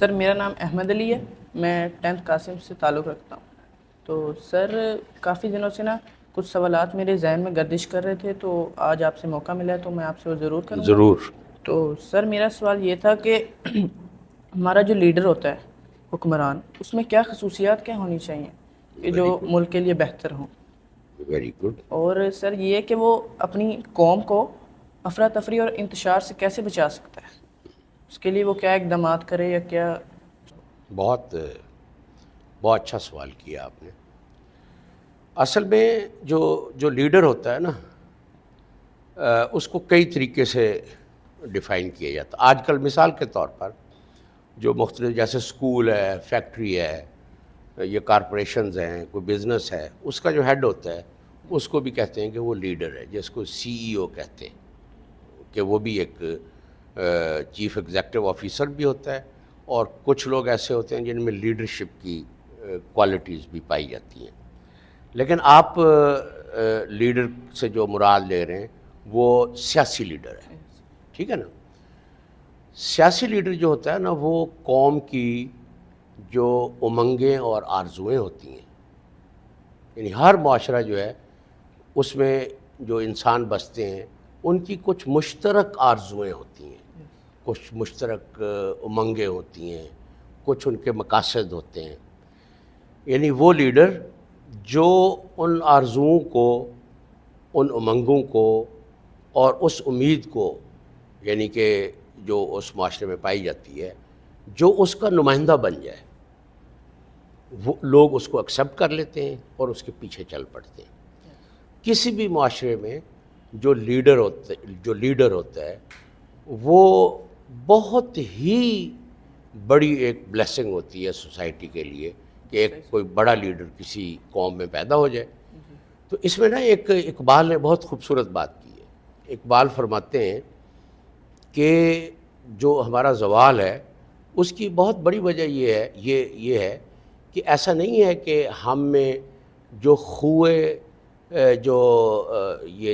سر میرا نام احمد علی ہے، میں 10th قاسم سے تعلق رکھتا ہوں۔ تو سر کافی دنوں سے کچھ سوالات میرے ذہن میں گردش کر رہے تھے، تو آج آپ سے موقع ملا ہے تو میں آپ سے وہ ضرور کروں گا۔ ضرور۔ تو سر میرا سوال یہ تھا کہ ہمارا جو لیڈر ہوتا ہے، حکمران، اس میں کیا خصوصیات کیا ہونی چاہیے کہ جو ملک کے لیے بہتر ہوں؟ Very good. اور سر یہ کہ وہ اپنی قوم کو افراتفری اور انتشار سے کیسے بچا سکتا ہے، اس کے لیے وہ کیا اقدامات کرے یا کیا؟ بہت اچھا سوال کیا آپ نے۔ اصل میں جو لیڈر ہوتا ہے نا، اس کو کئی طریقے سے ڈیفائن کیا جاتا ہے۔ آج کل مثال کے طور پر جو مختلف جیسے سکول ہے، فیکٹری ہے، یہ کارپوریشنز ہیں، کوئی بزنس ہے، اس کا جو ہیڈ ہوتا ہے اس کو بھی کہتے ہیں کہ وہ لیڈر ہے، جس کو سی ای او کہتے ہیں، کہ وہ بھی ایک چیف ایگزیکٹو آفیسر بھی ہوتا ہے، اور کچھ لوگ ایسے ہوتے ہیں جن میں لیڈرشپ کی کوالٹیز بھی پائی جاتی ہیں۔ لیکن آپ لیڈر سے جو مراد لے رہے ہیں وہ سیاسی لیڈر ہے، ٹھیک ہے نا؟ سیاسی لیڈر جو ہوتا ہے نا، وہ قوم کی جو امنگیں اور آرزوئیں ہوتی ہیں، یعنی ہر معاشرہ جو ہے اس میں جو انسان بستے ہیں ان کی کچھ مشترک آرزوئیں ہوتی ہیں، کچھ مشترک امنگیں ہوتی ہیں، کچھ ان کے مقاصد ہوتے ہیں۔ یعنی وہ لیڈر جو ان آرزوؤں کو، ان امنگوں کو اور اس امید کو، یعنی کہ جو اس معاشرے میں پائی جاتی ہے، جو اس کا نمائندہ بن جائے، وہ لوگ اس کو ایکسیپٹ کر لیتے ہیں اور اس کے پیچھے چل پڑتے ہیں۔ کسی بھی معاشرے میں جو لیڈر ہوتا ہے وہ بہت ہی بڑی ایک بلیسنگ ہوتی ہے سوسائٹی کے لیے کہ ایک کوئی بڑا لیڈر کسی قوم میں پیدا ہو جائے۔ تو اس میں ایک اقبال نے بہت خوبصورت بات کی ہے۔ اقبال فرماتے ہیں کہ جو ہمارا زوال ہے اس کی بہت بڑی وجہ یہ ہے کہ ایسا نہیں ہے کہ ہم میں جو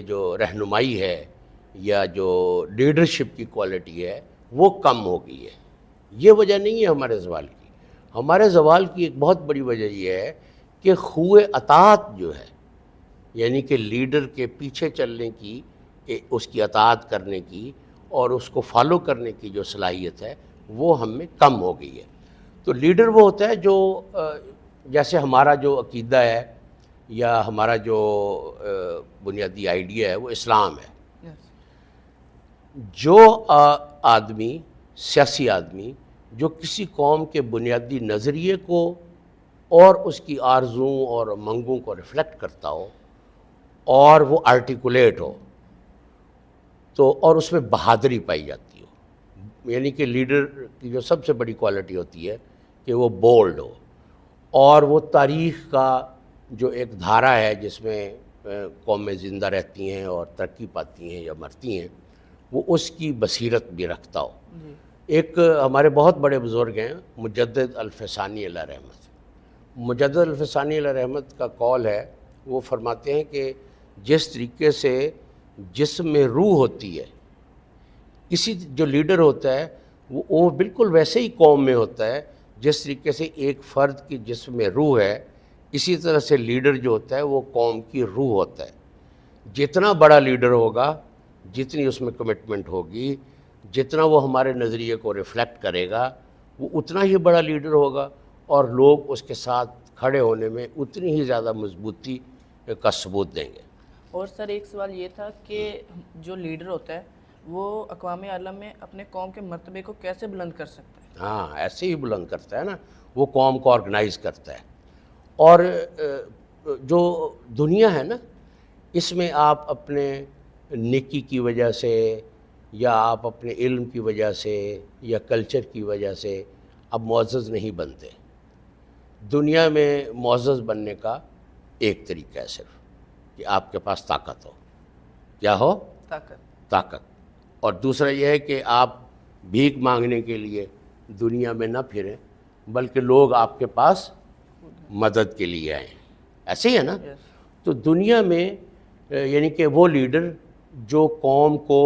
جو رہنمائی ہے یا جو لیڈرشپ کی کوالٹی ہے وہ کم ہو گئی ہے، یہ وجہ نہیں ہے ہمارے زوال کی۔ ہمارے زوال کی ایک بہت بڑی وجہ یہ ہے کہ خوئے اطاعت جو ہے، یعنی کہ لیڈر کے پیچھے چلنے کی، اس کی اطاعت کرنے کی اور اس کو فالو کرنے کی جو صلاحیت ہے وہ ہم میں کم ہو گئی ہے۔ تو لیڈر وہ ہوتا ہے جو جیسے ہمارا جو عقیدہ ہے یا ہمارا جو بنیادی آئیڈیا ہے وہ اسلام ہے۔ جو آدمی، سیاسی آدمی، جو کسی قوم کے بنیادی نظریے کو اور اس کی آرزوؤں اور منگوں کو ریفلیکٹ کرتا ہو اور وہ آرٹیکولیٹ ہو، تو اور اس میں بہادری پائی جاتی ہو، یعنی کہ لیڈر کی جو سب سے بڑی کوالٹی ہوتی ہے کہ وہ بولڈ ہو، اور وہ تاریخ کا جو ایک دھارا ہے جس میں قومیں زندہ رہتی ہیں اور ترقی پاتی ہیں یا مرتی ہیں، وہ اس کی بصیرت بھی رکھتا ہو۔ ایک ہمارے بہت بڑے بزرگ ہیں مجدد الفسانی علیہ رحمت۔ مجدد الفسانی علیہ رحمت کا قول ہے، وہ فرماتے ہیں کہ جس طریقے سے جسم میں روح ہوتی ہے، کسی جو لیڈر ہوتا ہے وہ بالکل ویسے ہی قوم میں ہوتا ہے جس طریقے سے ایک فرد کی جسم میں روح ہے، اسی طرح سے لیڈر جو ہوتا ہے وہ قوم کی روح ہوتا ہے۔ جتنا بڑا لیڈر ہوگا، جتنی اس میں کمٹمنٹ ہوگی، جتنا وہ ہمارے نظریے کو ریفلیکٹ کرے گا، وہ اتنا ہی بڑا لیڈر ہوگا اور لوگ اس کے ساتھ کھڑے ہونے میں اتنی ہی زیادہ مضبوطی کا ثبوت دیں گے۔ اور سر ایک سوال یہ تھا کہ جو لیڈر ہوتا ہے وہ اقوام عالم میں اپنے قوم کے مرتبے کو کیسے بلند کر سکتا ہے؟ ہاں، ایسے ہی بلند کرتا ہے نا، وہ قوم کو آرگنائز کرتا ہے۔ اور جو دنیا ہے نا، اس میں آپ اپنے نیکی کی وجہ سے یا آپ اپنے علم کی وجہ سے یا کلچر کی وجہ سے اب معزز نہیں بنتے۔ دنیا میں معزز بننے کا ایک طریقہ ہے صرف کہ آپ کے پاس طاقت ہو۔ کیا ہو؟ طاقت۔ اور دوسرا یہ ہے کہ آپ بھیک مانگنے کے لیے دنیا میں نہ پھریں، بلکہ لوگ آپ کے پاس مدد کے لیے آئیں۔ ایسے ہی ہے نا؟ تو دنیا میں یعنی کہ وہ لیڈر جو قوم کو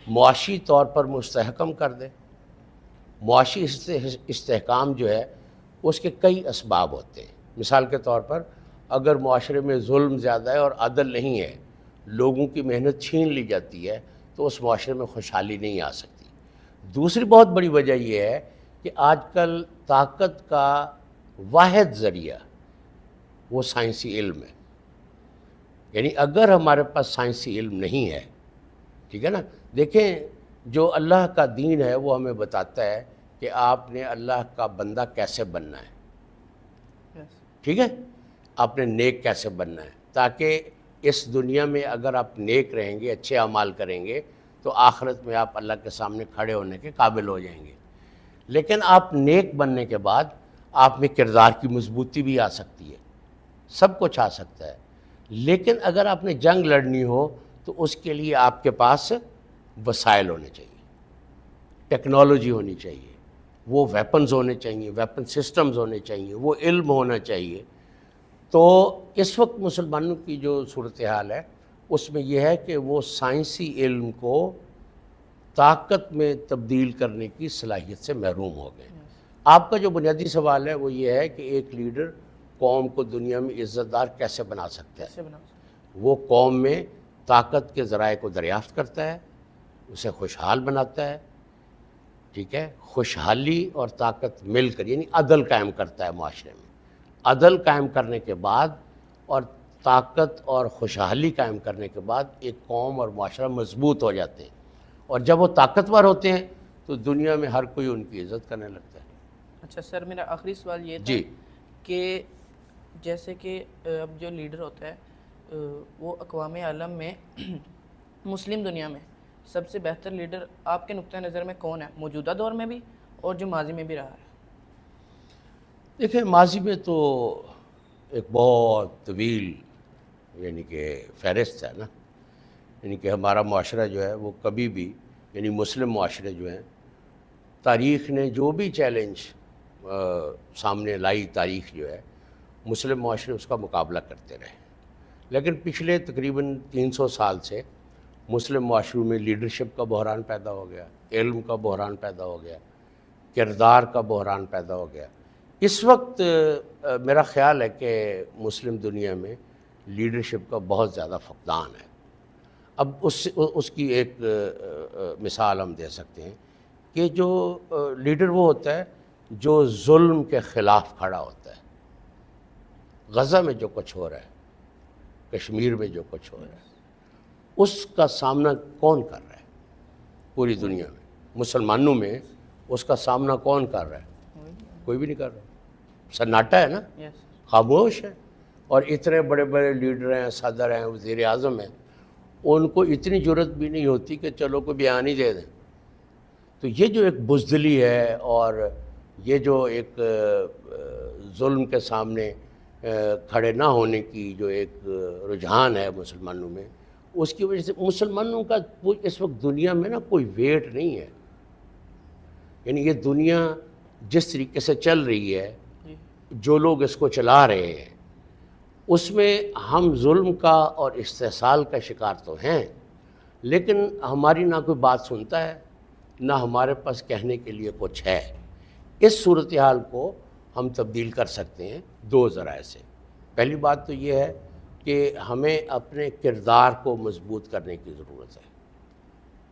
معاشی طور پر مستحکم کر دے، معاشی استحکام جو ہے اس کے کئی اسباب ہوتے ہیں. مثال کے طور پر اگر معاشرے میں ظلم زیادہ ہے اور عدل نہیں ہے، لوگوں کی محنت چھین لی جاتی ہے، تو اس معاشرے میں خوشحالی نہیں آ سکتی. دوسری بہت بڑی وجہ یہ ہے کہ آج کل طاقت کا واحد ذریعہ وہ سائنسی علم ہے. یعنی اگر ہمارے پاس سائنسی علم نہیں ہے، ٹھیک ہے نا، دیکھیں جو اللہ کا دین ہے وہ ہمیں بتاتا ہے کہ آپ نے اللہ کا بندہ کیسے بننا ہے، ٹھیک ہے، آپ نے نیک کیسے بننا ہے، تاکہ اس دنیا میں اگر آپ نیک رہیں گے، اچھے اعمال کریں گے، تو آخرت میں آپ اللہ کے سامنے کھڑے ہونے کے قابل ہو جائیں گے. لیکن آپ نیک بننے کے بعد آپ میں کردار کی مضبوطی بھی آ سکتی ہے، سب کچھ آ سکتا ہے. لیکن اگر آپ نے جنگ لڑنی ہو تو اس کے لیے آپ کے پاس وسائل ہونے چاہیے، ٹیکنالوجی ہونی چاہیے، وہ ویپنز ہونے چاہیے، ویپن سسٹمز ہونے چاہیے، وہ علم ہونا چاہیے. تو اس وقت مسلمانوں کی جو صورتحال ہے اس میں یہ ہے کہ وہ سائنسی علم کو طاقت میں تبدیل کرنے کی صلاحیت سے محروم ہو گئے. آپ کا جو بنیادی سوال ہے وہ یہ ہے کہ ایک لیڈر قوم کو دنیا میں عزت دار کیسے بنا سکتا ہے. وہ قوم میں طاقت کے ذرائع کو دریافت کرتا ہے، اسے خوشحال بناتا ہے، ٹھیک ہے، خوشحالی اور طاقت مل کر، یعنی عدل قائم کرتا ہے معاشرے میں. عدل قائم کرنے کے بعد اور طاقت اور خوشحالی قائم کرنے کے بعد ایک قوم اور معاشرہ مضبوط ہو جاتے ہیں. اور جب وہ طاقتور ہوتے ہیں تو دنیا میں ہر کوئی ان کی عزت کرنے لگتا ہے. اچھا سر، میرا آخری سوال یہ تھا جی کہ جیسے کہ اب جو لیڈر ہوتا ہے وہ اقوام عالم میں مسلم دنیا میں سب سے بہتر لیڈر آپ کے نقطہ نظر میں کون ہے، موجودہ دور میں بھی اور جو ماضی میں بھی رہا ہے؟ دیکھیں ماضی میں تو ایک بہت طویل یعنی کہ فہرست ہے نا. یعنی کہ ہمارا معاشرہ جو ہے وہ کبھی بھی، یعنی مسلم معاشرے جو ہیں، تاریخ نے جو بھی چیلنج سامنے لائی، تاریخ جو ہے مسلم معاشرے اس کا مقابلہ کرتے رہے. لیکن پچھلے تقریباً 300 سال سے مسلم معاشروں میں لیڈرشپ کا بحران پیدا ہو گیا، علم کا بحران پیدا ہو گیا، کردار کا بحران پیدا ہو گیا. اس وقت میرا خیال ہے کہ مسلم دنیا میں لیڈرشپ کا بہت زیادہ فقدان ہے. اب اس کی ایک مثال ہم دے سکتے ہیں کہ جو لیڈر وہ ہوتا ہے جو ظلم کے خلاف کھڑا ہوتا ہے. غزہ میں جو کچھ ہو رہا ہے، کشمیر میں جو کچھ ہو رہا ہے، اس کا سامنا کون کر رہا ہے پوری دنیا میں؟ مسلمانوں میں اس کا سامنا کون کر رہا ہے؟ کوئی بھی نہیں کر رہا. سناٹا ہے نا، خاموش ہے. اور اتنے بڑے بڑے لیڈر ہیں، صدر ہیں، وزیر اعظم ہیں، ان کو اتنی جرت بھی نہیں ہوتی کہ چلو کوئی بیان ہی دے دیں. تو یہ جو ایک بزدلی ہے اور یہ جو ایک ظلم کے سامنے کھڑے نہ ہونے کی جو ایک رجحان ہے مسلمانوں میں، اس کی وجہ سے مسلمانوں کا اس وقت دنیا میں نا کوئی ویٹ نہیں ہے. یعنی یہ دنیا جس طریقے سے چل رہی ہے، جو لوگ اس کو چلا رہے ہیں، اس میں ہم ظلم کا اور استحصال کا شکار تو ہیں، لیکن ہماری نہ کوئی بات سنتا ہے، نہ ہمارے پاس کہنے کے لیے کچھ ہے. اس صورتحال کو ہم تبدیل کر سکتے ہیں دو ذرائع سے. پہلی بات تو یہ ہے کہ ہمیں اپنے کردار کو مضبوط کرنے کی ضرورت ہے.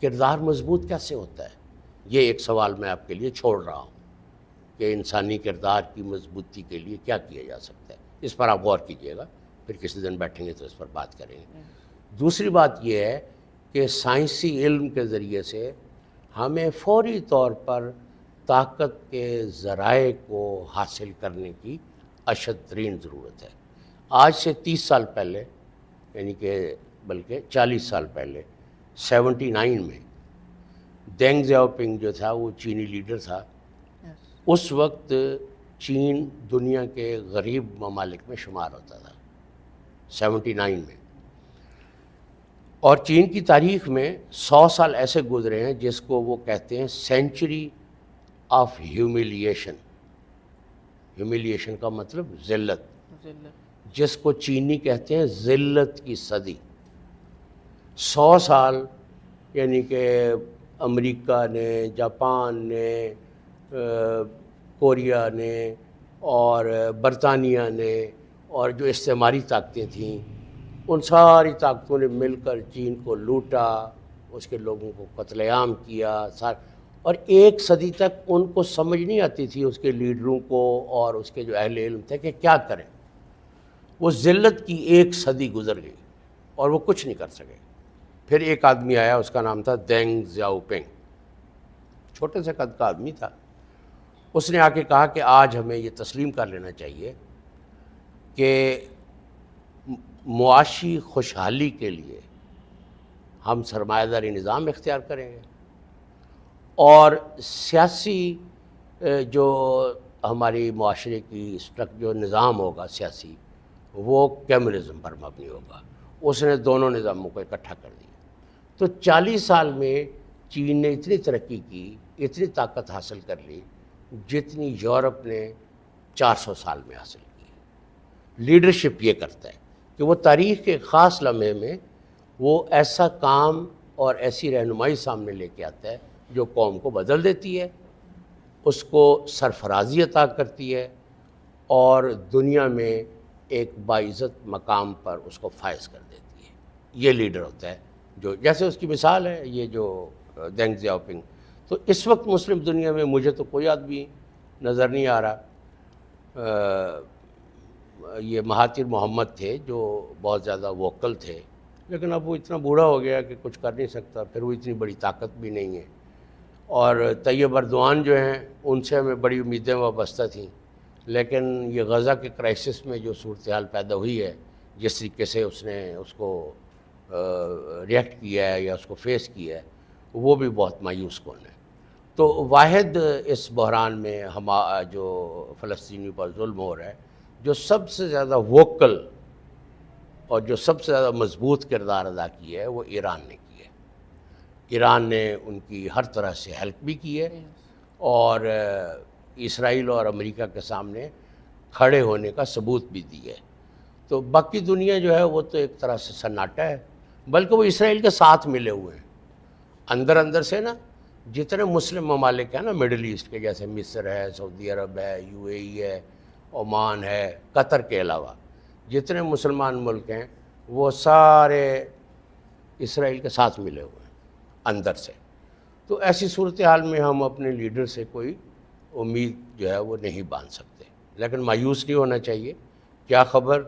کردار مضبوط کیسے ہوتا ہے؟ یہ ایک سوال میں آپ کے لیے چھوڑ رہا ہوں کہ انسانی کردار کی مضبوطی کے لیے کیا کیا جا سکتا ہے. اس پر آپ غور کیجئے گا، پھر کسی دن بیٹھیں گے تو اس پر بات کریں گے. دوسری بات یہ ہے کہ سائنسی علم کے ذریعے سے ہمیں فوری طور پر طاقت کے ذرائع کو حاصل کرنے کی اشد ترین ضرورت ہے. آج سے 30 سال پہلے، یعنی کہ بلکہ 40 سال پہلے، 79 میں دینگ زیاؤ پنگ جو تھا وہ چینی لیڈر تھا. اس وقت چین دنیا کے غریب ممالک میں شمار ہوتا تھا 79 میں. اور چین کی تاریخ میں 100 سال ایسے گزرے ہیں جس کو وہ کہتے ہیں سینچری آف ہیوملیشن. ہیوملیشن کا مطلب ذلت، جس کو چینی کہتے ہیں ذلت کی صدی. 100 سال یعنی کہ امریکہ نے، جاپان نے، کوریا نے اور برطانیہ نے اور جو استعماری طاقتیں تھیں، ان ساری طاقتوں نے مل کر چین کو لوٹا، اس کے لوگوں کو قتل عام کیا، اور ایک صدی تک ان کو سمجھ نہیں آتی تھی اس کے لیڈروں کو اور اس کے جو اہل علم تھے کہ کیا کریں۔ وہ ذلت کی ایک صدی گزر گئی اور وہ کچھ نہیں کر سکے۔ پھر ایک آدمی آیا، اس کا نام تھا دینگ زیاؤ پنگ، چھوٹے سے قد کا آدمی تھا۔ اس نے آ کے کہا کہ آج ہمیں یہ تسلیم کر لینا چاہیے کہ معاشی خوشحالی کے لیے ہم سرمایہ داری نظام اختیار کریں گے، اور سیاسی جو ہماری معاشرے کی جو نظام ہوگا سیاسی، وہ کمیونزم پر مبنی ہوگا۔ اس نے دونوں نظاموں کو اکٹھا کر دیا۔ تو 40 سال میں چین نے اتنی ترقی کی، اتنی طاقت حاصل کر لی جتنی یورپ نے 400 سال میں حاصل کی۔ لیڈرشپ یہ کرتا ہے کہ وہ تاریخ کے خاص لمحے میں وہ ایسا کام اور ایسی رہنمائی سامنے لے کے آتا ہے جو قوم کو بدل دیتی ہے، اس کو سرفرازی عطا کرتی ہے، اور دنیا میں ایک باعزت مقام پر اس کو فائز کر دیتی ہے۔ یہ لیڈر ہوتا ہے جو، جیسے اس کی مثال ہے یہ جو دینگ زیاؤ پنگ۔ تو اس وقت مسلم دنیا میں مجھے تو کوئی آدمی نظر نہیں آ رہا۔ یہ مہاتیر محمد تھے جو بہت زیادہ ووکل تھے، لیکن اب وہ اتنا بوڑھا ہو گیا کہ کچھ کر نہیں سکتا، پھر وہ اتنی بڑی طاقت بھی نہیں ہے۔ اور طیب اردوان جو ہیں ان سے ہمیں بڑی امیدیں وابستہ تھیں، لیکن یہ غزہ کے کرائسس میں جو صورتحال پیدا ہوئی ہے، جس طریقے سے اس نے اس کو ریئیکٹ کیا ہے یا اس کو فیس کیا ہے، وہ بھی بہت مایوس کن ہے۔ تو واحد اس بحران میں جو فلسطینیوں پر ظلم ہو رہا ہے، جو سب سے زیادہ ووکل اور جو سب سے زیادہ مضبوط کردار ادا کیا ہے وہ ایران نے کیا ہے۔ ایران نے ان کی ہر طرح سے ہیلپ بھی کی ہے، اور اسرائیل اور امریکہ کے سامنے کھڑے ہونے کا ثبوت بھی دی ہے۔ تو باقی دنیا جو ہے وہ تو ایک طرح سے سناٹا ہے، بلکہ وہ اسرائیل کے ساتھ ملے ہوئے ہیں اندر سے نا۔ جتنے مسلم ممالک ہیں نا مڈل ایسٹ کے، جیسے مصر ہے، سعودی عرب ہے، UAE ہے، عمان ہے، قطر کے علاوہ جتنے مسلمان ملک ہیں وہ سارے اسرائیل کے ساتھ ملے ہوئے ہیں اندر سے۔ تو ایسی صورتحال میں ہم اپنے لیڈر سے کوئی امید جو ہے وہ نہیں باندھ سکتے، لیکن مایوس نہیں ہونا چاہیے۔ کیا خبر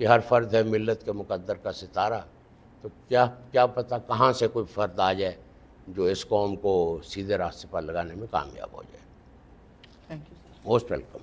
کہ ہر فرد ہے ملت کے مقدر کا ستارہ، تو کیا پتہ کہاں سے کوئی فرد آ جائے جو اس قوم کو سیدھے راستے پر لگانے میں کامیاب ہو جائے۔ Thank you. Most welcome.